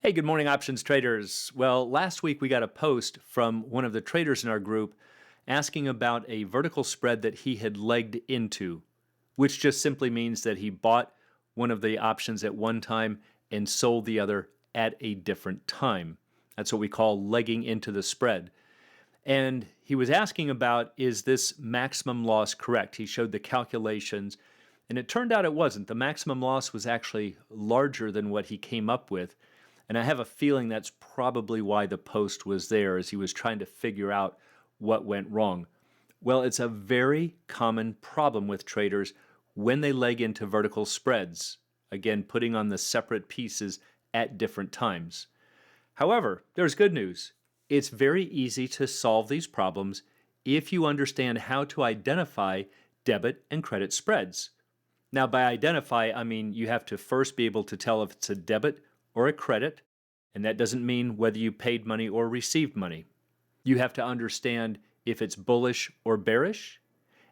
Hey, good morning, options traders. Well, last week we got a post from one of the traders in our group asking about a vertical spread that he had legged into, which just simply means that he bought one of the options at one time and sold the other at a different time. That's what we call legging into the spread. And he was asking about, is this maximum loss correct? He showed the calculations, and it turned out it wasn't. The maximum loss was actually larger than what he came up with. And I have a feeling that's probably why the post was there, as he was trying to figure out what went wrong. Well, it's a very common problem with traders when they leg into vertical spreads, again, putting on the separate pieces at different times. However, there's good news. It's very easy to solve these problems if you understand how to identify debit and credit spreads. Now, by identify, I mean you have to first be able to tell if it's a debit or a credit, and that doesn't mean whether you paid money or received money. You have to understand if it's bullish or bearish,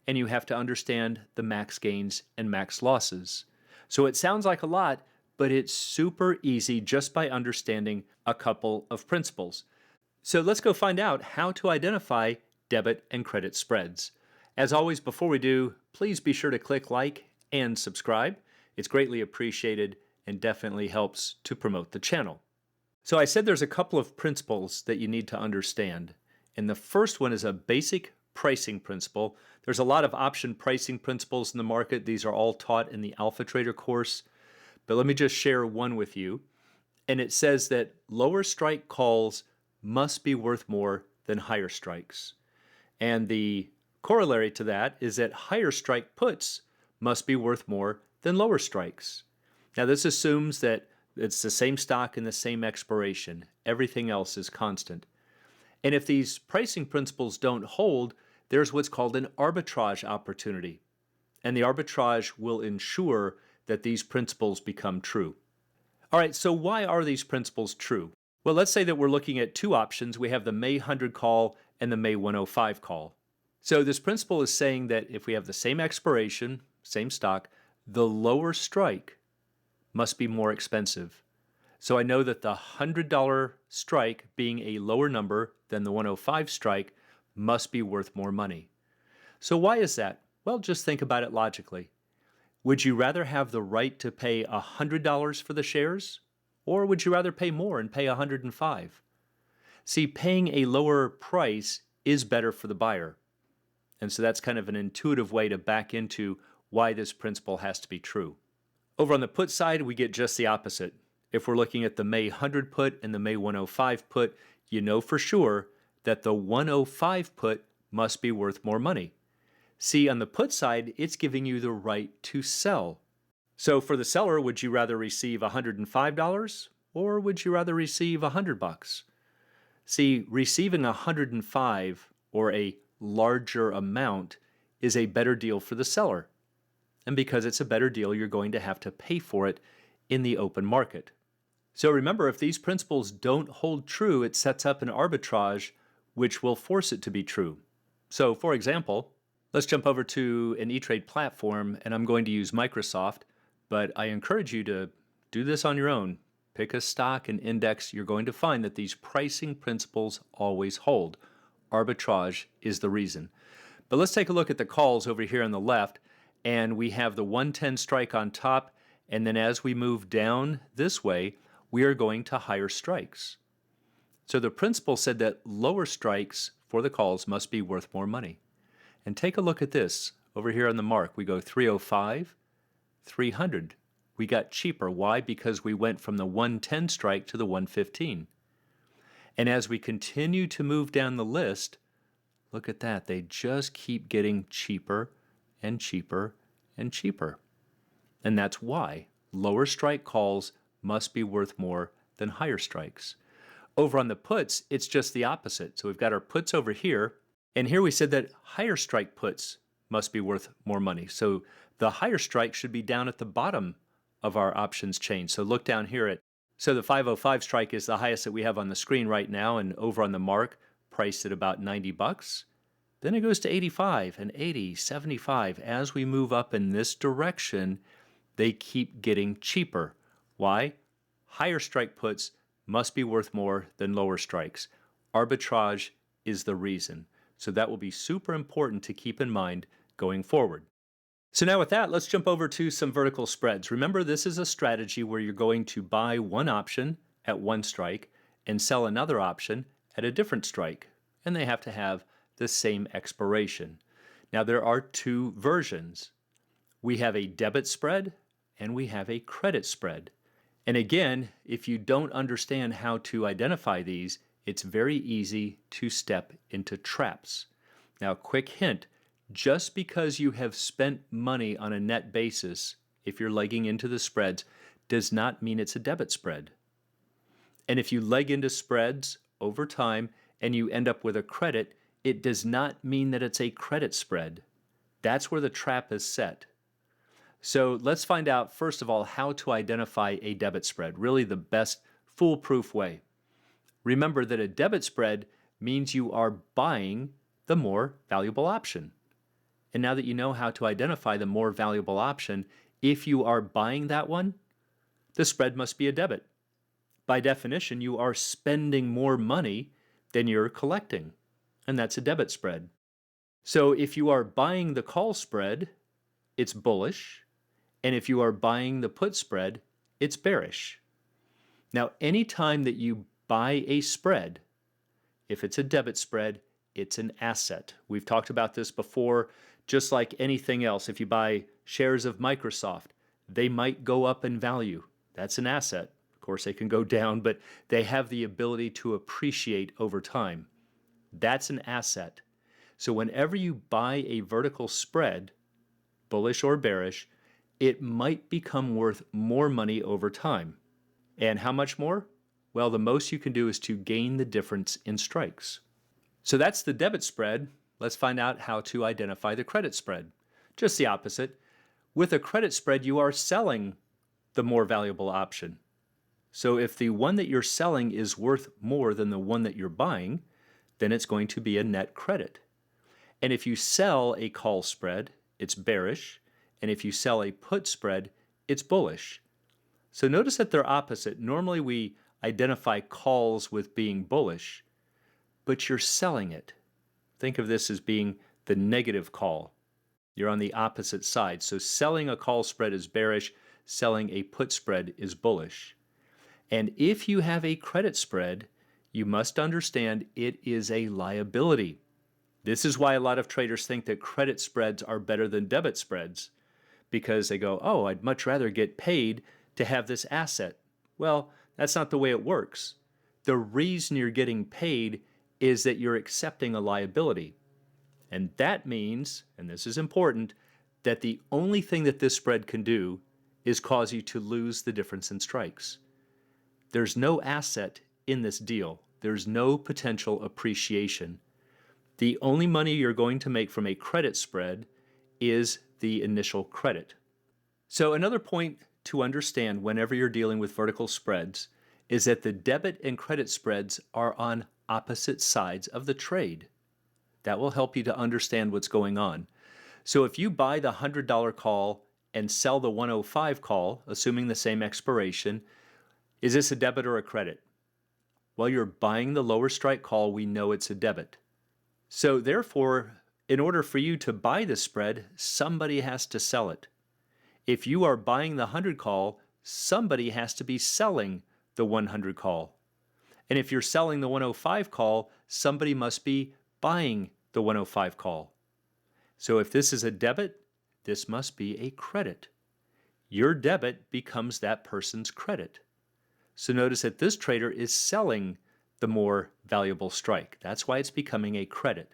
and you have to understand the max gains and max losses. So it sounds like a lot, but it's super easy just by understanding a couple of principles. So let's go find out how to identify debit and credit spreads. As always, before we do, please be sure to click like and subscribe. It's greatly appreciated and definitely helps to promote the channel. So I said there's a couple of principles that you need to understand. And the first one is a basic pricing principle. There's a lot of option pricing principles in the market. These are all taught in the Alpha Trader course. But let me just share one with you. And it says that lower strike calls must be worth more than higher strikes. And the corollary to that is that higher strike puts must be worth more than lower strikes. Now, this assumes that it's the same stock and the same expiration. Everything else is constant. And if these pricing principles don't hold, there's what's called an arbitrage opportunity. And the arbitrage will ensure that these principles become true. All right, so why are these principles true? Well, let's say that we're looking at two options. We have the May 100 call and the May 105 call. So this principle is saying that if we have the same expiration, same stock, the lower strike must be more expensive. So I know that the $100 strike, being a lower number than the 105 strike, must be worth more money. So why is that? Well, just think about it logically. Would you rather have the right to pay $100 for the shares? Or would you rather pay more and pay $105? See, paying a lower price is better for the buyer. And so that's kind of an intuitive way to back into why this principle has to be true. Over on the put side, we get just the opposite. If we're looking at the May 100 put and the May 105 put, you know for sure that the 105 put must be worth more money. See, on the put side, it's giving you the right to sell. So for the seller, would you rather receive $105 or would you rather receive $100? See, receiving $105 or a larger amount is a better deal for the seller. And because it's a better deal, you're going to have to pay for it in the open market. So remember, if these principles don't hold true, it sets up an arbitrage which will force it to be true. So for example, let's jump over to an E-Trade platform, and I'm going to use Microsoft, but I encourage you to do this on your own. Pick a stock and index. You're going to find that these pricing principles always hold. Arbitrage is the reason. But let's take a look at the calls over here on the left. And we have the 110 strike on top, and then as we move down this way, we are going to higher strikes. So the principle said that lower strikes for the calls must be worth more money. And take a look at this. Over here on the mark, we go 305, 300. We got cheaper. Why? Because we went from the 110 strike to the 115. And as we continue to move down the list, look at that. They just keep getting cheaper and cheaper and cheaper. And that's why lower strike calls must be worth more than higher strikes. Over on the puts, it's just the opposite. So we've got our puts over here, and here we said that higher strike puts must be worth more money. So the higher strike should be down at the bottom of our options chain. So look down here so the 505 strike is the highest that we have on the screen right now, and over on the mark, priced at about $90. Then it goes to 85 and 80, 75. As we move up in this direction, they keep getting cheaper. Why? Higher strike puts must be worth more than lower strikes. Arbitrage is the reason. So that will be super important to keep in mind going forward. So now with that, let's jump over to some vertical spreads. Remember, this is a strategy where you're going to buy one option at one strike and sell another option at a different strike, and they have to have the same expiration. Now there are two versions. We have a debit spread and we have a credit spread. And again, if you don't understand how to identify these, it's very easy to step into traps. Now, quick hint, just because you have spent money on a net basis, if you're legging into the spreads, does not mean it's a debit spread. And if you leg into spreads over time and you end up with a credit, it does not mean that it's a credit spread. That's where the trap is set. So let's find out, first of all, how to identify a debit spread, really the best foolproof way. Remember that a debit spread means you are buying the more valuable option. And now that you know how to identify the more valuable option, if you are buying that one, the spread must be a debit. By definition, you are spending more money than you're collecting, and that's a debit spread. So if you are buying the call spread, it's bullish, and if you are buying the put spread, it's bearish. Now, anytime that you buy a spread, if it's a debit spread, it's an asset. We've talked about this before. Just like anything else, if you buy shares of Microsoft, they might go up in value. That's an asset. Of course, they can go down, but they have the ability to appreciate over time. That's an asset. So whenever you buy a vertical spread, bullish or bearish, it might become worth more money over time. And how much more? Well, the most you can do is to gain the difference in strikes. So that's the debit spread. Let's find out how to identify the credit spread. Just the opposite. With a credit spread, you are selling the more valuable option. So if the one that you're selling is worth more than the one that you're buying, then it's going to be a net credit. And if you sell a call spread, it's bearish. And if you sell a put spread, it's bullish. So notice that they're opposite. Normally we identify calls with being bullish, but you're selling it. Think of this as being the negative call. You're on the opposite side. So selling a call spread is bearish, selling a put spread is bullish. And if you have a credit spread, you must understand it is a liability. This is why a lot of traders think that credit spreads are better than debit spreads, because they go, oh, I'd much rather get paid to have this asset. Well, that's not the way it works. The reason you're getting paid is that you're accepting a liability. And that means, and this is important, that the only thing that this spread can do is cause you to lose the difference in strikes. There's no asset in this deal. There's no potential appreciation. The only money you're going to make from a credit spread is the initial credit. So another point to understand whenever you're dealing with vertical spreads is that the debit and credit spreads are on opposite sides of the trade. That will help you to understand what's going on. So if you buy the $100 call and sell the 105 call, assuming the same expiration, is this a debit or a credit? Well, you're buying the lower strike call, we know it's a debit. So therefore, in order for you to buy the spread, somebody has to sell it. If you are buying the 100 call, somebody has to be selling the 100 call. And if you're selling the 105 call, somebody must be buying the 105 call. So if this is a debit, this must be a credit. Your debit becomes that person's credit. So notice that this trader is selling the more valuable strike. That's why it's becoming a credit.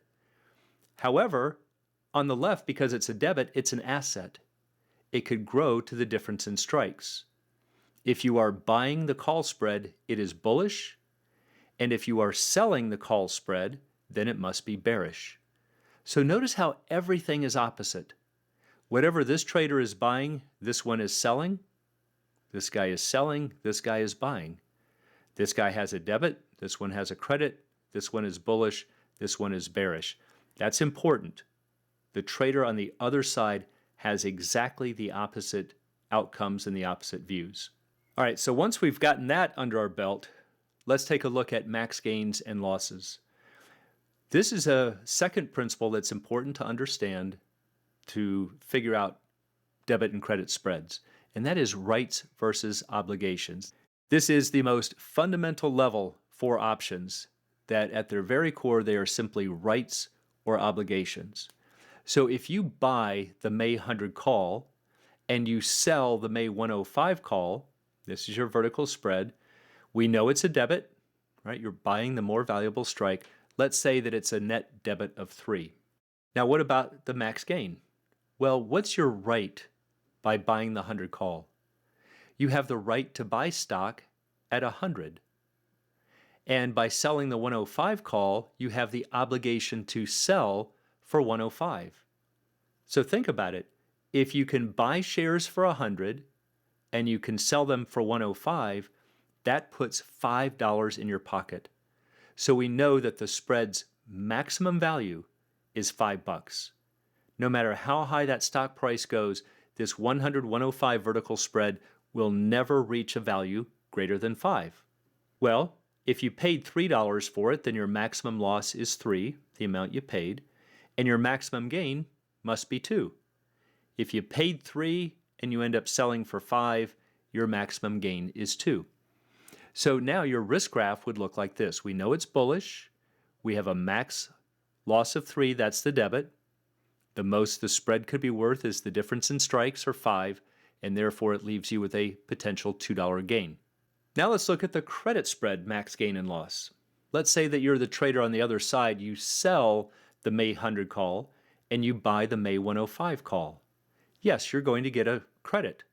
However, on the left, because it's a debit, it's an asset. It could grow to the difference in strikes. If you are buying the call spread, it is bullish. And if you are selling the call spread, then it must be bearish. So notice how everything is opposite. Whatever this trader is buying, this one is selling. This guy is selling, this guy is buying. This guy has a debit, this one has a credit, this one is bullish, this one is bearish. That's important. The trader on the other side has exactly the opposite outcomes and the opposite views. All right, so once we've gotten that under our belt, let's take a look at max gains and losses. This is a second principle that's important to understand to figure out debit and credit spreads, and that is rights versus obligations. This is the most fundamental level for options, that at their very core, they are simply rights or obligations. So if you buy the May 100 call and you sell the May 105 call, this is your vertical spread. We know it's a debit, right? You're buying the more valuable strike. Let's say that it's a net debit of 3. Now, what about the max gain? Well, what's your right by buying the 100 call? You have the right to buy stock at 100. And by selling the 105 call, you have the obligation to sell for 105. So think about it. If you can buy shares for 100 and you can sell them for 105, that puts $5 in your pocket. So we know that the spread's maximum value is $5. No matter how high that stock price goes, this 100-105 vertical spread will never reach a value greater than 5. Well, if you paid $3 for it, then your maximum loss is 3, the amount you paid, and your maximum gain must be 2. If you paid 3 and you end up selling for 5, your maximum gain is 2. So now your risk graph would look like this. We know it's bullish. We have a max loss of 3, that's the debit. The most the spread could be worth is the difference in strikes, or 5, and therefore it leaves you with a potential $2 gain. Now let's look at the credit spread max gain and loss. Let's say that you're the trader on the other side. You sell the May 100 call and you buy the May 105 call. Yes, you're going to get a credit.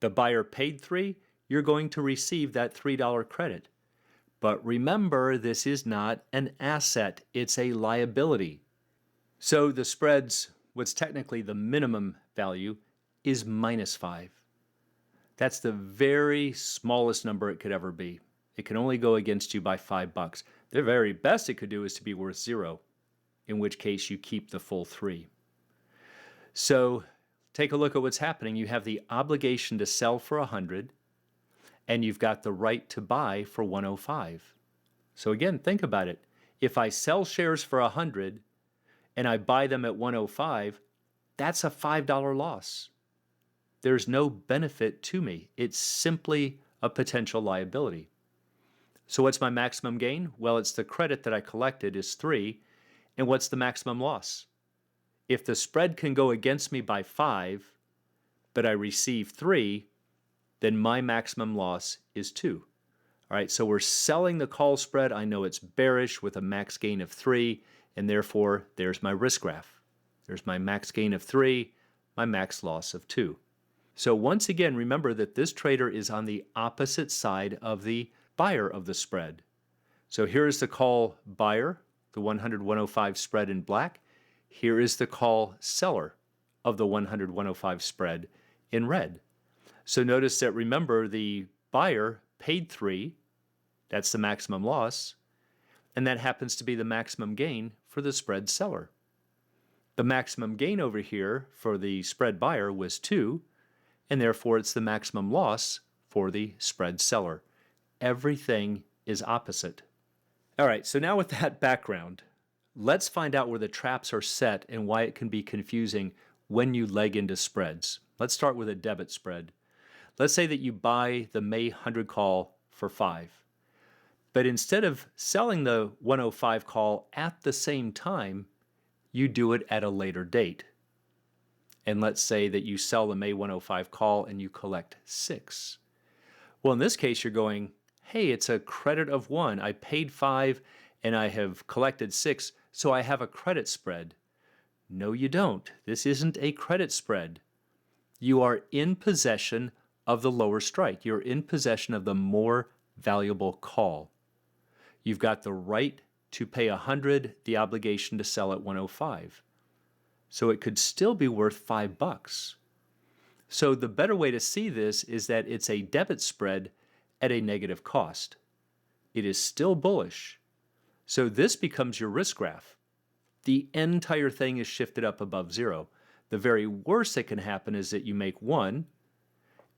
The buyer paid 3, you're going to receive that $3 credit. But remember, this is not an asset, it's a liability. So the spread's, what's technically the minimum value, is -5. That's the very smallest number it could ever be. It can only go against you by $5. The very best it could do is to be worth 0, in which case you keep the full 3. So take a look at what's happening. You have the obligation to sell for 100, and you've got the right to buy for 105. So again, think about it. If I sell shares for 100 and I buy them at 105, that's a $5 loss. There's no benefit to me. It's simply a potential liability. So what's my maximum gain? Well, it's the credit that I collected is 3. And what's the maximum loss? If the spread can go against me by 5, but I receive 3, then my maximum loss is 2. All right, so we're selling the call spread. I know it's bearish with a max gain of 3, and therefore there's my risk graph. There's my max gain of 3, my max loss of 2. So once again, remember that this trader is on the opposite side of the buyer of the spread. So here is the call buyer, the 100-105 spread in black. Here is the call seller of the 100-105 spread in red. So notice that, remember, the buyer paid 3, that's the maximum loss, and that happens to be the maximum gain for the spread seller. The maximum gain over here for the spread buyer was 2, and therefore it's the maximum loss for the spread seller. Everything is opposite. All right, so now with that background, let's find out where the traps are set and why it can be confusing when you leg into spreads. Let's start with a debit spread. Let's say that you buy the May 100 call for 5, but instead of selling the 105 call at the same time, you do it at a later date. And let's say that you sell the May 105 call and you collect 6. Well, in this case, you're going, hey, it's a credit of 1. I paid 5 and I have collected 6, so I have a credit spread. No, you don't. This isn't a credit spread. You are in possession of the lower strike. You're in possession of the more valuable call. You've got the right to pay 100, the obligation to sell at 105. So it could still be worth $5. So the better way to see this is that it's a debit spread at a negative cost. It is still bullish. So this becomes your risk graph. The entire thing is shifted up above 0. The very worst that can happen is that you make 1,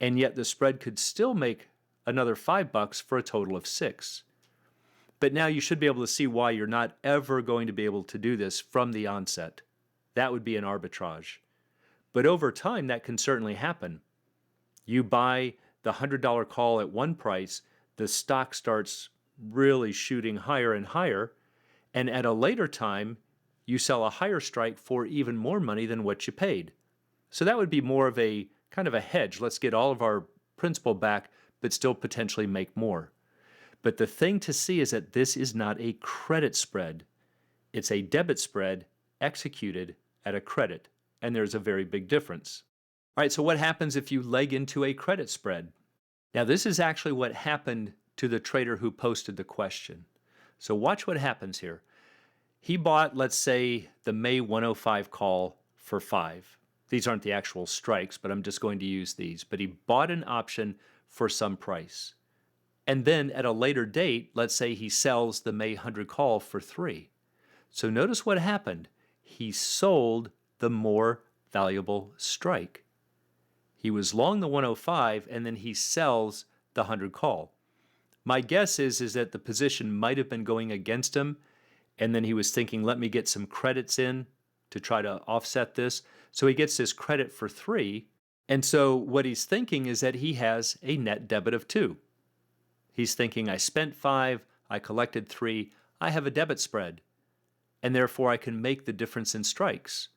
and yet the spread could still make another $5 for a total of 6. But now you should be able to see why you're not ever going to be able to do this from the onset. That would be an arbitrage. But over time, that can certainly happen. You buy the $100 call at one price, the stock starts really shooting higher and higher, and at a later time, you sell a higher strike for even more money than what you paid. So that would be more of a kind of a hedge. Let's get all of our principal back, but still potentially make more. But the thing to see is that this is not a credit spread. It's a debit spread executed at a credit, and there's a very big difference. All right, so what happens if you leg into a credit spread? Now, this is actually what happened to the trader who posted the question. So watch what happens here. He bought, let's say, the May 105 call for 5. These aren't the actual strikes, but I'm just going to use these. But he bought an option for some price. And then at a later date, let's say he sells the May 100 call for 3. So notice what happened. He sold the more valuable strike. He was long the 105, and then he sells the 100 call. My guess is that the position might have been going against him, and then he was thinking, let me get some credits in to try to offset this. So he gets this credit for 3, and so what he's thinking is that he has a net debit of 2. He's thinking, I spent 5, I collected 3, I have a debit spread, and therefore I can make the difference in strikes.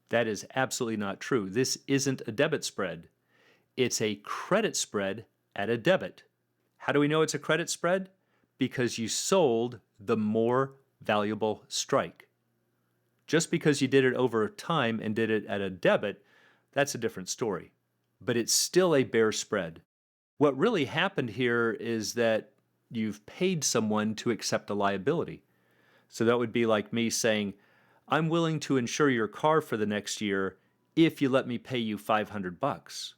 That is absolutely not true. This isn't a debit spread. It's a credit spread at a debit. How do we know it's a credit spread? Because you sold the more valuable strike. Just because you did it over time and did it at a debit, that's a different story. But it's still a bear spread. What really happened here is that you've paid someone to accept a liability. So that would be like me saying, I'm willing to insure your car for the next year if you let me pay you $500.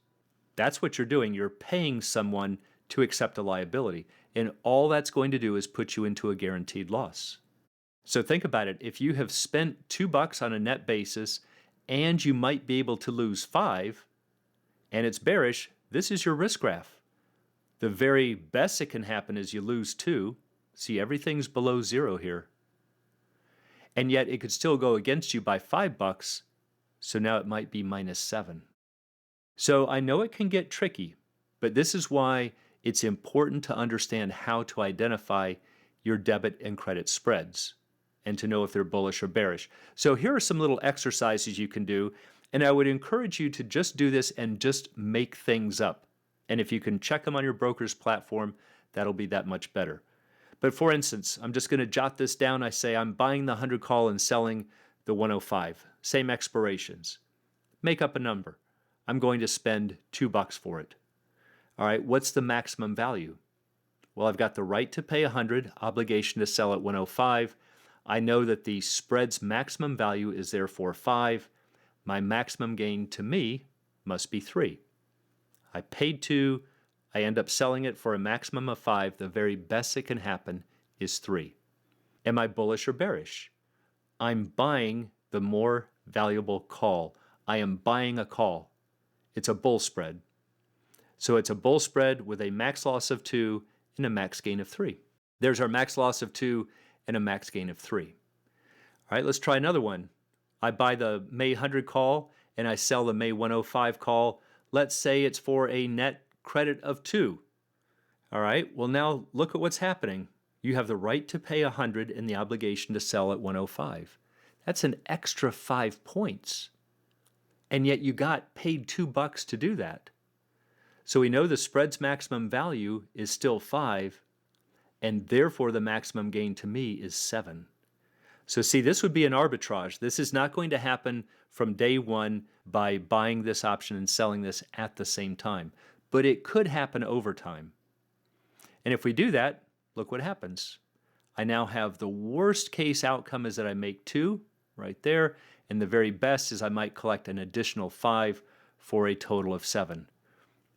That's what you're doing. You're paying someone to accept a liability. And all that's going to do is put you into a guaranteed loss. So think about it. If you have spent $2 on a net basis and you might be able to lose 5 and it's bearish, this is your risk graph. The very best that can happen is you lose 2. See, everything's below 0 here. And yet it could still go against you by $5, so now it might be -7. So I know it can get tricky, but this is why it's important to understand how to identify your debit and credit spreads and to know if they're bullish or bearish. So here are some little exercises you can do, and I would encourage you to just do this and just make things up. And if you can check them on your broker's platform, that'll be that much better. But for instance, I'm just going to jot this down. I say I'm buying the 100 call and selling the 105. Same expirations. Make up a number. I'm going to spend $2 for it. All right, what's the maximum value? Well, I've got the right to pay 100, obligation to sell at 105. I know that the spread's maximum value is therefore 5. My maximum gain to me must be 3. I paid 2. I end up selling it for a maximum of 5. The very best that can happen is 3. Am I bullish or bearish? I'm buying the more valuable call. I am buying a call. It's a bull spread. So it's a bull spread with a max loss of 2 and a max gain of 3. There's our max loss of 2 and a max gain of 3. All right, let's try another one. I buy the May 100 call and I sell the May 105 call. Let's say it's for a net credit of 2. All right, well now look at what's happening. You have the right to pay 100 and the obligation to sell at 105. That's an extra 5 points. And yet you got paid $2 to do that. So we know the spread's maximum value is still 5, and therefore the maximum gain to me is 7. So see, this would be an arbitrage. This is not going to happen from day one by buying this option and selling this at the same time, but it could happen over time. And if we do that, look what happens. I now have the worst case outcome is that I make 2 right there, and the very best is I might collect an additional 5 for a total of 7.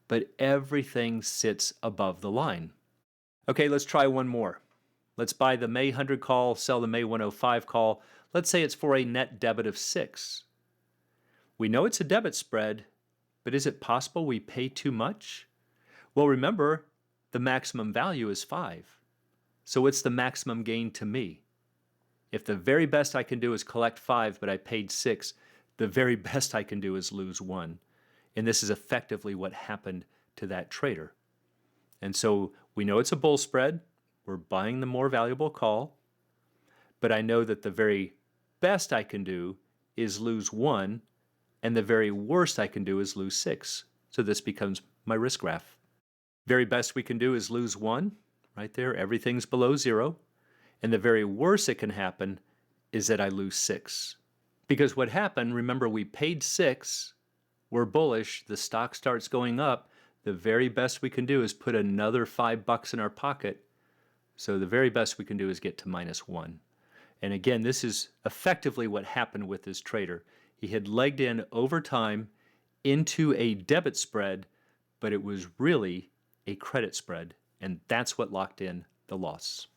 But everything sits above the line. Okay, let's try one more. Let's buy the May 100 call, sell the May 105 call. Let's say it's for a net debit of 6. We know it's a debit spread, but is it possible we pay too much? Well, remember, the maximum value is 5. So what's the maximum gain to me? If the very best I can do is collect 5, but I paid 6, the very best I can do is lose 1. And this is effectively what happened to that trader. And so we know it's a bull spread. We're buying the more valuable call. But I know that the very best I can do is lose 1, and the very worst I can do is lose 6. So this becomes my risk graph. Very best we can do is lose 1, right there. Everything's below 0. And the very worst that can happen is that I lose 6. Because what happened, remember, we paid 6, we're bullish, the stock starts going up. The very best we can do is put another $5 in our pocket. So the very best we can do is get to -1. And again, this is effectively what happened with this trader. He had legged in over time into a debit spread, but it was really a credit spread. And that's what locked in the loss.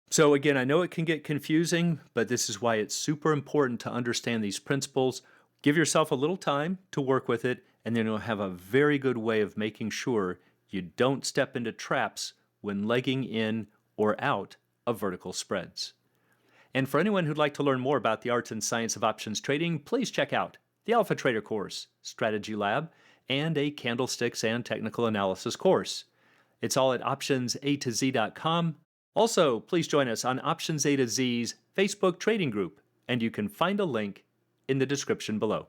So again, I know it can get confusing, but this is why it's super important to understand these principles. Give yourself a little time to work with it, and then you'll have a very good way of making sure you don't step into traps when legging in or out of vertical spreads. And for anyone who'd like to learn more about the art and science of options trading, please check out the Alpha Trader course, Strategy Lab, and a Candlesticks and Technical Analysis course. It's all at optionsa2z.com. Also, please join us on Options A to Z's Facebook trading group, and you can find a link in the description below.